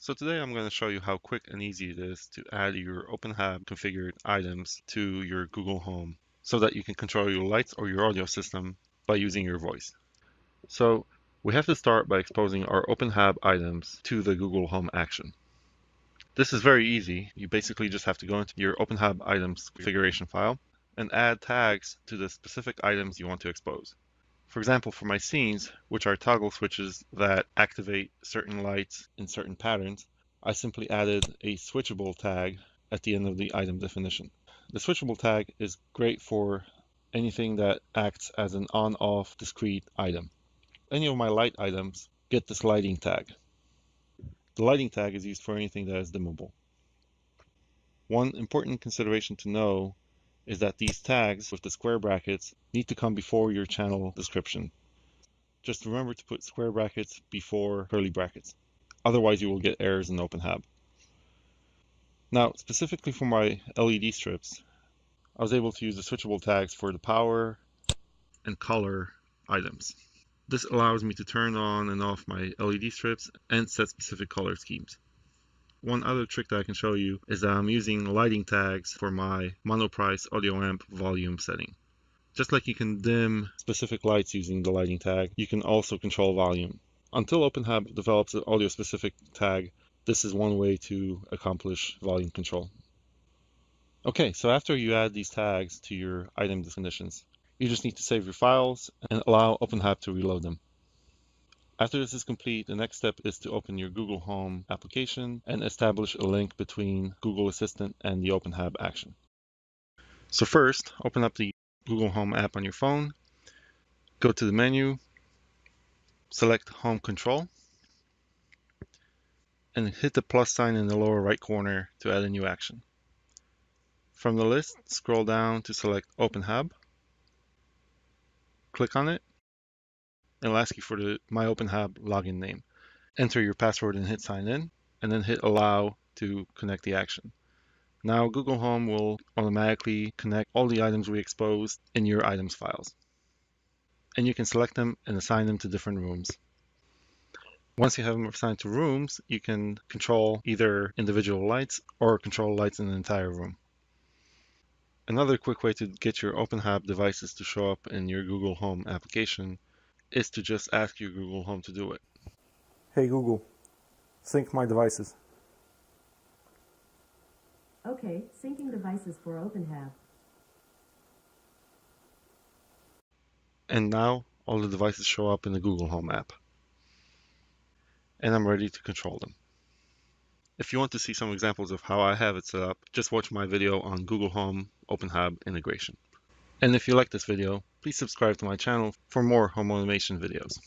So today I'm going to show you how quick and easy it is to add your openHAB configured items to your Google Home so that you can control your lights or your audio system by using your voice. So we have to start by exposing our openHAB items to the Google Home action. This is very easy. You basically just have to go into your openHAB items configuration file and add tags to the specific items you want to expose. For example, for my scenes, which are toggle switches that activate certain lights in certain patterns, I simply added a switchable tag at the end of the item definition. The switchable tag is great for anything that acts as an on-off discrete item. Any of my light items get this lighting tag. The lighting tag is used for anything that is dimmable. One important consideration to know is that these tags with the square brackets need to come before your channel description. Just remember to put square brackets before curly brackets. Otherwise you will get errors in openHAB. Now, specifically for my LED strips, I was able to use the switchable tags for the power and color items. This allows me to turn on and off my LED strips and set specific color schemes. One other trick that I can show you is that I'm using lighting tags for my monoprice audio amp volume setting. Just like you can dim specific lights using the lighting tag, you can also control volume. Until openHAB develops an audio specific tag, this is one way to accomplish volume control. Okay, so after you add these tags to your item definitions, you just need to save your files and allow openHAB to reload them. After this is complete, the next step is to open your Google Home application and establish a link between Google Assistant and the openHAB action. So first, open up the Google Home app on your phone, go to the menu, select Home Control, and hit the plus sign in the lower right corner to add a new action. From the list, scroll down to select openHAB, click on it, and it'll ask you for the My openHAB login name. Enter your password and hit sign in, and then hit allow to connect the action. Now Google Home will automatically connect all the items we exposed in your items files. And you can select them and assign them to different rooms. Once you have them assigned to rooms, you can control either individual lights or control lights in an entire room. Another quick way to get your openHAB devices to show up in your Google Home application is to just ask your Google Home to do it. Hey Google, sync my devices. Okay, syncing devices for openHAB. And now all the devices show up in the Google Home app. And I'm ready to control them. If you want to see some examples of how I have it set up, just watch my video on Google Home openHAB integration. And if you like this video, please subscribe to my channel for more home automation videos.